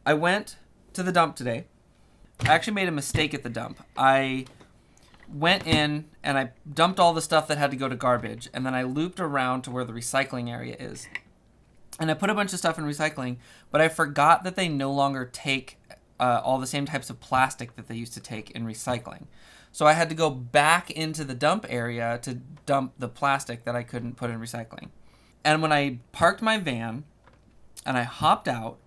I went to the dump today. I actually made a mistake at the dump. I went in and I dumped all the stuff that had to go to garbage, and then I looped around to where the recycling area is. And I put a bunch of stuff in recycling, but I forgot that they no longer take all the same types of plastic that they used to take in recycling. So I had to go back into the dump area to dump the plastic that I couldn't put in recycling. And when I parked my van and I hopped out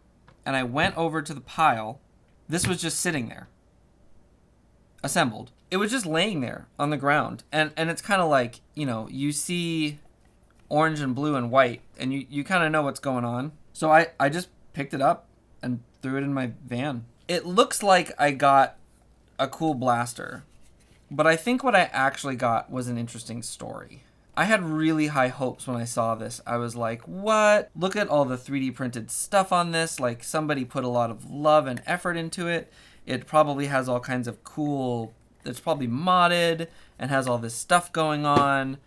and I went over to the pile, this was just sitting there, assembled. It was just laying there on the ground. And it's kind of like, you know, you see orange and blue and white, and you kind of know what's going on. So I just picked it up and threw it in my van. It looks like I got a cool blaster, but I think what I actually got was an interesting story. I had really high hopes when I saw this. I was like, what? Look at all the 3D printed stuff on this. Like, somebody put a lot of love and effort into it. It probably has all kinds of cool... It's probably modded and has all this stuff going on.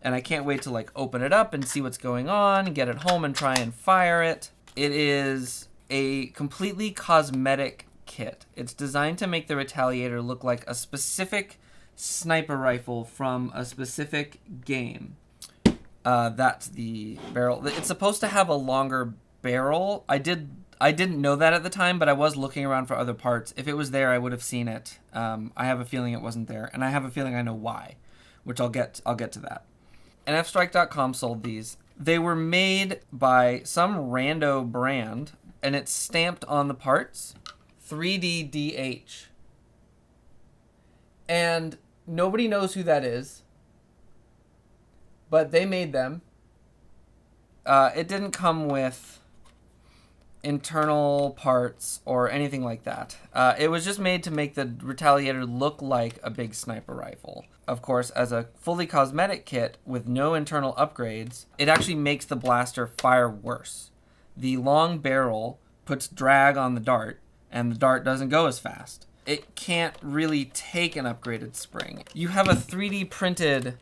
And I can't wait to, like, open it up and see what's going on, get it home and try and fire it. It is a completely cosmetic kit. It's designed to make the Retaliator look like a specific sniper rifle from a specific game. That's the barrel. It's supposed to have a longer barrel. I didn't know that at the time, but I was looking around for other parts. If it was there, I would have seen it. I have a feeling it wasn't there, and I have a feeling I know why, which I'll get to that. NFstrike.com sold these. They were made by some rando brand, and it's stamped on the parts 3DDH. And nobody knows who that is, but they made them. It didn't come with internal parts or anything like that. It was just made to make the Retaliator look like a big sniper rifle. Of course, as a fully cosmetic kit with no internal upgrades, it actually makes the blaster fire worse. The long barrel puts drag on the dart, and the dart doesn't go as fast. It can't really take an upgraded spring. You have a 3D printed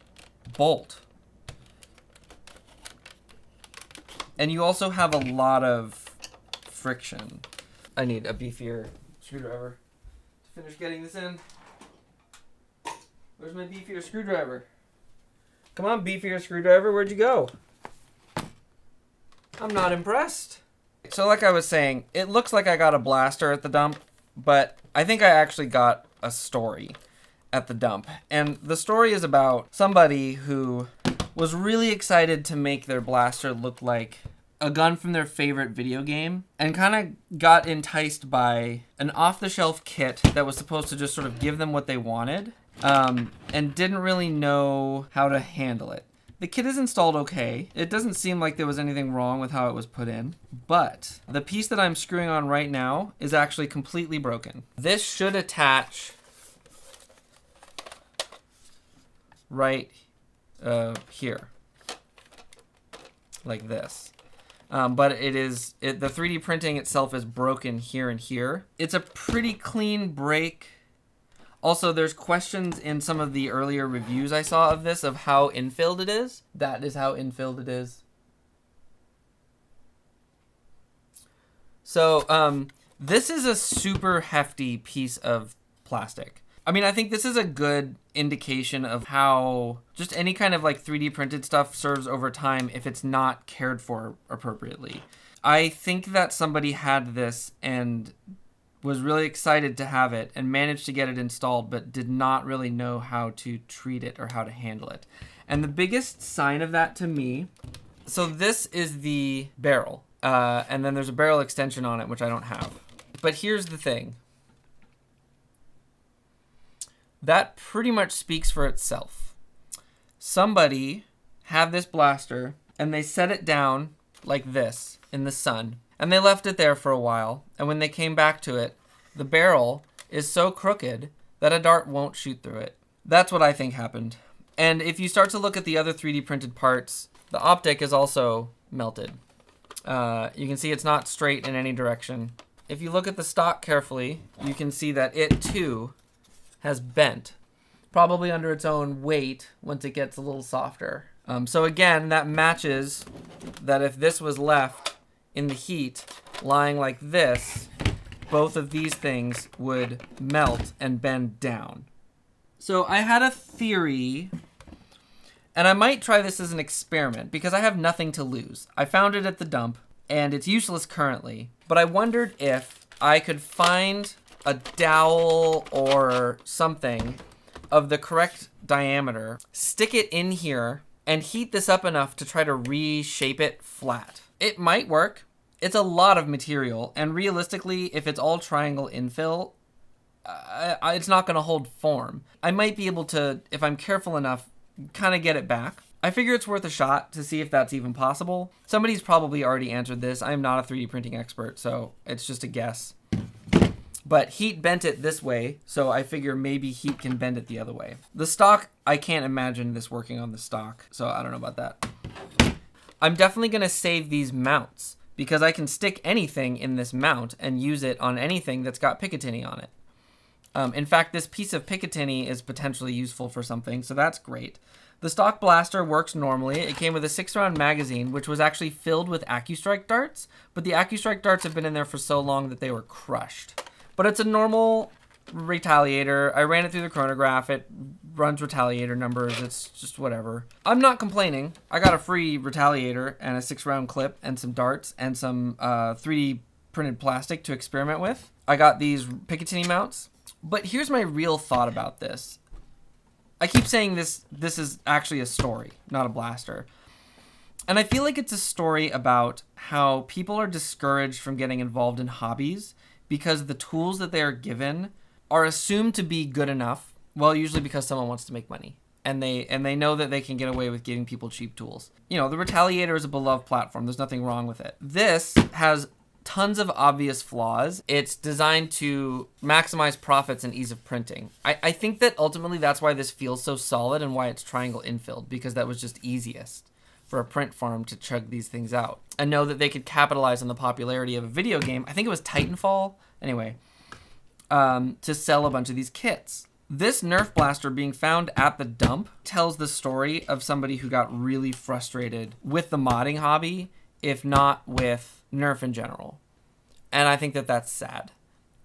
bolt. And you also have a lot of friction. I need a beefier screwdriver to finish getting this in. Where's my beefier screwdriver? Come on, beefier screwdriver, where'd you go? I'm not impressed. So like I was saying, it looks like I got a blaster at the dump, but I think I actually got a story at the dump. And the story is about somebody who was really excited to make their blaster look like a gun from their favorite video game, and kind of got enticed by an off-the-shelf kit that was supposed to just sort of give them what they wanted, and didn't really know how to handle it. The kit is installed okay. It doesn't seem like there was anything wrong with how it was put in, but the piece that I'm screwing on right now is actually completely broken. This should attach right here, like this. But the 3D printing itself is broken here and here. It's a pretty clean break. Also, there's questions in some of the earlier reviews I saw of this of how infilled it is. That is how infilled it is. So, this is a super hefty piece of plastic. I mean, I think this is a good indication of how just any kind of like 3D printed stuff serves over time if it's not cared for appropriately. I think that somebody had this and was really excited to have it and managed to get it installed, but did not really know how to treat it or how to handle it. And the biggest sign of that to me, so this is the barrel, and then there's a barrel extension on it, which I don't have. But here's the thing. That pretty much speaks for itself. Somebody had this blaster and they set it down like this in the sun, and they left it there for a while, and when they came back to it, the barrel is so crooked that a dart won't shoot through it. That's what I think happened. And if you start to look at the other 3D printed parts, the optic is also melted. You can see it's not straight in any direction. If you look at the stock carefully, you can see that it too has bent, probably under its own weight once it gets a little softer. So again, that matches that if this was left in the heat, lying like this, both of these things would melt and bend down. So I had a theory, and I might try this as an experiment because I have nothing to lose. I found it at the dump, and it's useless currently, but I wondered if I could find a dowel or something of the correct diameter, stick it in here, and heat this up enough to try to reshape it flat. It might work. It's a lot of material, and realistically, if it's all triangle infill, it's not going to hold form. I might be able to, if I'm careful enough, kind of get it back. I figure it's worth a shot to see if that's even possible. Somebody's probably already answered this. I'm not a 3D printing expert, so it's just a guess. But heat bent it this way, so I figure maybe heat can bend it the other way. The stock, I can't imagine this working on the stock, so I don't know about that. I'm definitely going to save these mounts, because I can stick anything in this mount and use it on anything that's got Picatinny on it. In fact, this piece of Picatinny is potentially useful for something, so that's great. The stock blaster works normally. It came with a 6-round magazine, which was actually filled with AccuStrike darts, but the AccuStrike darts have been in there for so long that they were crushed. But it's a normal Retaliator. I ran it through the chronograph. It runs Retaliator numbers. It's just whatever. I'm not complaining. I got a free Retaliator and a 6-round clip and some darts and some 3D printed plastic to experiment with. I got these Picatinny mounts. But here's my real thought about this. I keep saying this is actually a story, not a blaster. And I feel like it's a story about how people are discouraged from getting involved in hobbies because the tools that they are given are assumed to be good enough, well, usually because someone wants to make money. And they know that they can get away with giving people cheap tools. You know, the Retaliator is a beloved platform. There's nothing wrong with it. This has tons of obvious flaws. It's designed to maximize profits and ease of printing. I think that ultimately that's why this feels so solid and why it's triangle infilled, because that was just easiest for a print farm to chug these things out and know that they could capitalize on the popularity of a video game. I think it was Titanfall, anyway, to sell a bunch of these kits. This Nerf Blaster being found at the dump tells the story of somebody who got really frustrated with the modding hobby, if not with Nerf in general. And I think that that's sad.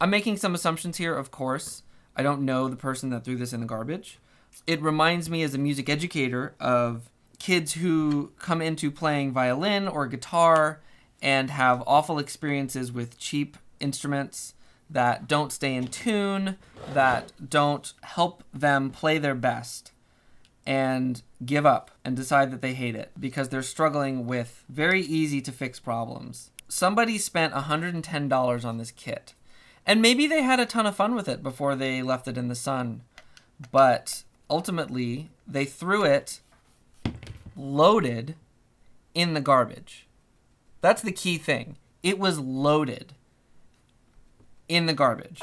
I'm making some assumptions here, of course. I don't know the person that threw this in the garbage. It reminds me as a music educator of kids who come into playing violin or guitar and have awful experiences with cheap instruments that don't stay in tune, that don't help them play their best, and give up and decide that they hate it because they're struggling with very easy to fix problems. Somebody spent $110 on this kit, and maybe they had a ton of fun with it before they left it in the sun, but ultimately they threw it loaded in the garbage. That's the key thing. It was loaded in the garbage.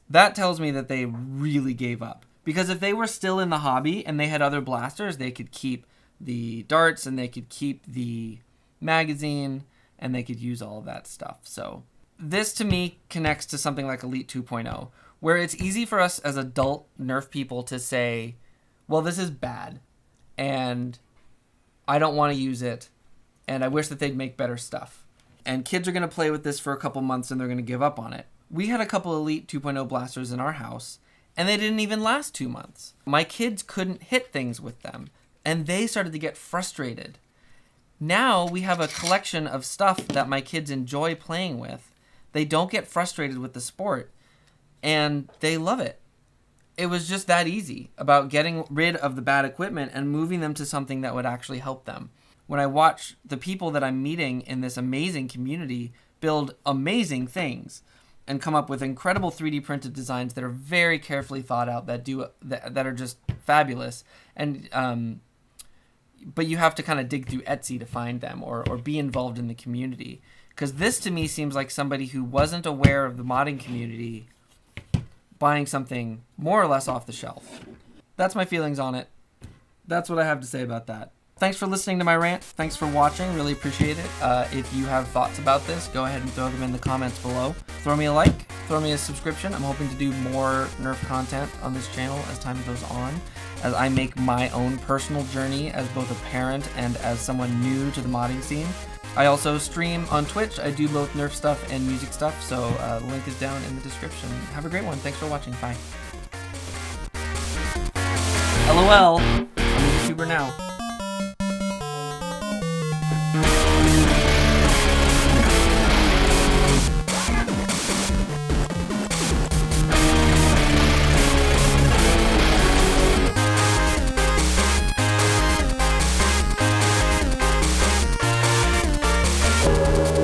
That tells me that they really gave up. Because if they were still in the hobby and they had other blasters, they could keep the darts and they could keep the magazine and they could use all of that stuff. So this to me connects to something like Elite 2.0, where it's easy for us as adult Nerf people to say, well, this is bad and I don't want to use it and I wish that they'd make better stuff. And kids are going to play with this for a couple months and they're going to give up on it. We had a couple Elite 2.0 blasters in our house, and they didn't even last 2 months. My kids couldn't hit things with them, and they started to get frustrated. Now we have a collection of stuff that my kids enjoy playing with. They don't get frustrated with the sport, and they love it. It was just that easy about getting rid of the bad equipment and moving them to something that would actually help them. When I watch the people that I'm meeting in this amazing community build amazing things and come up with incredible 3D printed designs that are very carefully thought out, that are just fabulous, and but you have to kind of dig through Etsy to find them or be involved in the community. Because this to me seems like somebody who wasn't aware of the modding community buying something more or less off the shelf. That's my feelings on it. That's what I have to say about that. Thanks for listening to my rant. Thanks for watching. Really appreciate it. If you have thoughts about this, go ahead and throw them in the comments below. Throw me a like. Throw me a subscription. I'm hoping to do more Nerf content on this channel as time goes on. as I make my own personal journey as both a parent and as someone new to the modding scene. I also stream on Twitch. I do both Nerf stuff and music stuff, so the link is down in the description. Have a great one. Thanks for watching. Bye. LOL. I'm a YouTuber now.